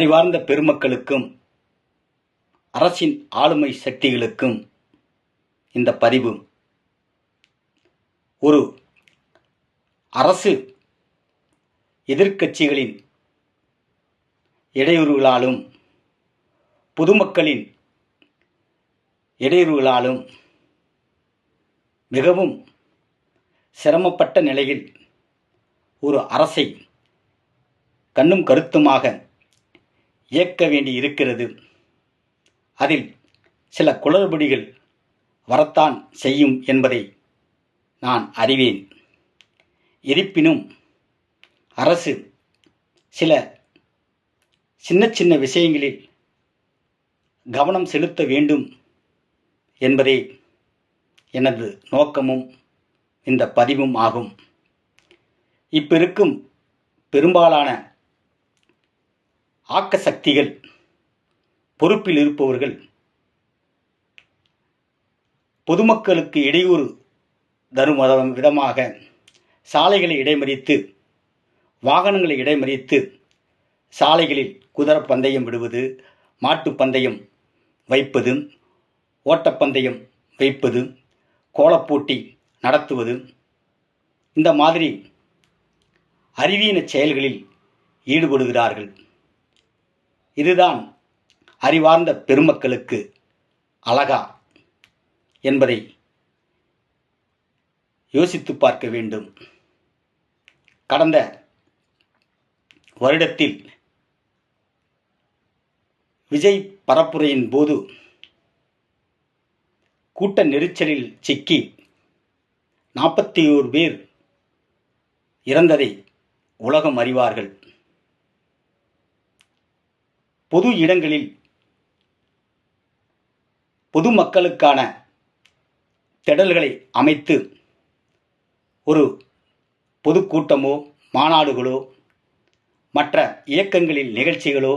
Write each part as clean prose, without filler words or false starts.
அறிவார்ந்த பெருமக்களுக்கும் அரசின் ஆளுமை சக்திகளுக்கும் இந்த பதிவு ஒரு அரசு எதிர்க்கட்சிகளின் இடையூறுகளாலும் பொதுமக்களின் இடையூறுகளாலும் மிகவும் சிரமப்பட்ட நிலையில் ஒரு அரசை கண்ணும் கருத்துமாக இயக்க வேண்டி இருக்கிறது. அதில் சில குளறுபடிகள் வரத்தான் செய்யும் என்பதை நான் அறிவேன். இருப்பினும் அரசு சில சின்ன சின்ன விஷயங்களில் கவனம் செலுத்த வேண்டும் என்பதே எனது நோக்கமும் இந்த பதிவும் ஆகும். இப்போ இருக்கும் பெரும்பாலான ஆக்க சக்திகள், பொறுப்பில் இருப்பவர்கள் பொதுமக்களுக்கு இடையூறு தரும் விதமாக சாலைகளை இடைமறித்து, வாகனங்களை இடைமறித்து சாலைகளில் குதிரை பந்தயம் விடுவது, மாட்டு பந்தயம் வைப்பது, ஓட்டப்பந்தயம் வைப்பது, கோலப்போட்டி நடத்துவது, இந்த மாதிரி அறிவீன செயல்களில் ஈடுபடுகிறார்கள். இதுதான் அறிவார்ந்த பெருமக்களுக்கு அழகா என்பதை யோசித்து பார்க்க வேண்டும். கடந்த வருடத்தில் விஜய் பரப்புரையின் போது கூட்ட நெரிச்சலில் சிக்கி 41 பேர் இறந்ததை உலகம் அறிவார்கள். பொது இடங்களில் பொதுமக்களுக்கான திடல்களை அமைத்து ஒரு பொதுக்கூட்டமோ மாநாடுகளோ மற்ற இயக்கங்களில் நிகழ்ச்சிகளோ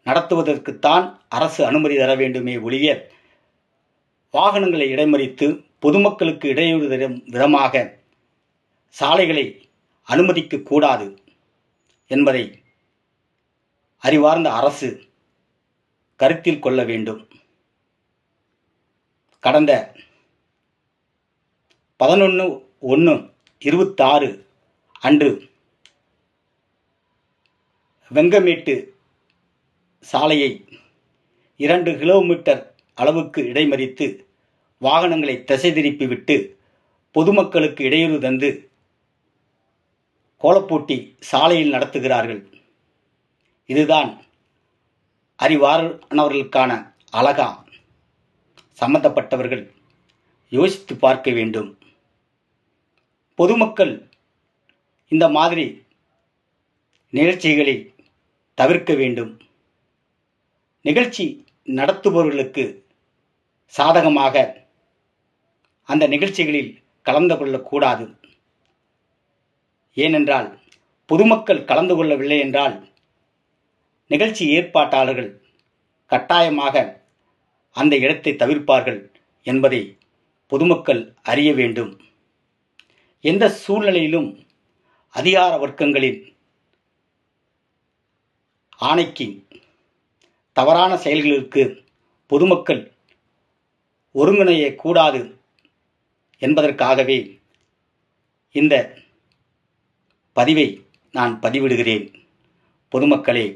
நடத்துவதற்குத்தான் அரசு அனுமதி தர வேண்டுமே ஒழிய, வாகனங்களை இடைமறித்து பொதுமக்களுக்கு இடையூறு தரும் விதமாக சாலைகளை அனுமதிக்க கூடாது என்பதை அறிவார்ந்த அரசு கருத்தில் கொள்ள வேண்டும். கடந்த 11/1/26 அன்று வெங்கமேட்டு சாலையை 2 கிலோமீட்டர் அளவுக்கு இடைமறித்து வாகனங்களை திசை திருப்பிவிட்டு பொதுமக்களுக்கு இடையூறு தந்து கோலப்போட்டி சாலையில் நடத்துகிறார்கள். இதுதான் அறிவார்ந்தவர்களுக்கான அழகா? சம்பந்தப்பட்டவர்கள் யோசித்து பார்க்க வேண்டும். பொதுமக்கள் இந்த மாதிரி நிகழ்ச்சிகளை தவிர்க்க வேண்டும். நிகழ்ச்சி நடத்துபவர்களுக்கு சாதகமாக அந்த நிகழ்ச்சிகளில் கலந்து கொள்ளக்கூடாது. ஏனென்றால் பொதுமக்கள் கலந்து கொள்ளவில்லை என்றால் நிகழ்ச்சி ஏற்பாட்டாளர்கள் கட்டாயமாக அந்த இடத்தை தவிர்ப்பார்கள் என்பதை பொதுமக்கள் அறிய வேண்டும். எந்த சூழ்நிலையிலும் அதிகார வர்க்கங்களின் ஆணைக்கு தவறான செயல்களுக்கு பொதுமக்கள் ஒருங்கிணையக்கூடாது என்பதற்காகவே இந்த பதிவை நான் பதிவிடுகிறேன். பொதுமக்களே,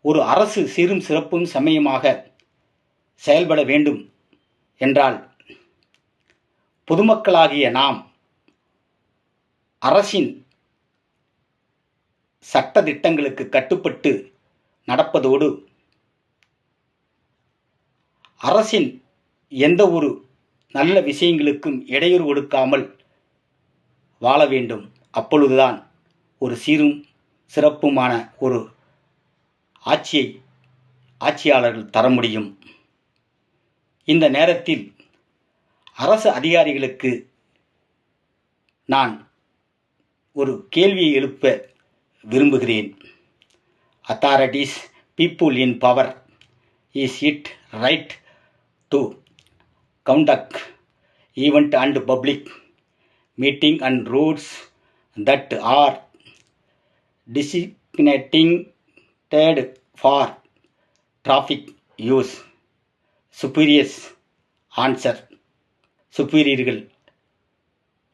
ஒரு அரசு சீரும் சிறப்பும் சமயமாக செயல்பட வேண்டும் என்றால் பொதுமக்களாகிய நாம் அரசின் சட்ட திட்டங்களுக்கு கட்டுப்பட்டு நடப்பதோடு அரசின் எந்த ஒரு நல்ல விஷயங்களுக்கும் இடையூறு கொடுக்காமல் வாழ வேண்டும். அப்பொழுதுதான் ஒரு சீரும் சிறப்புமான ஒரு ஆட்சியை ஆட்சியாளர்கள் தர முடியும். இந்த நேரத்தில் அரசு அதிகாரிகளுக்கு நான் ஒரு கேள்வியை எழுப்ப விரும்புகிறேன். Authorities, people in power, is it right to conduct event and public meeting and roads that are designating third for traffic use superiors answer. சுப்பீரியர்கள்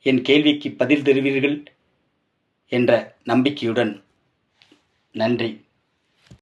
என் கேள்விக்கு பதில் தருவீர்கள் என்ற நம்பிக்கையுடன் நன்றி.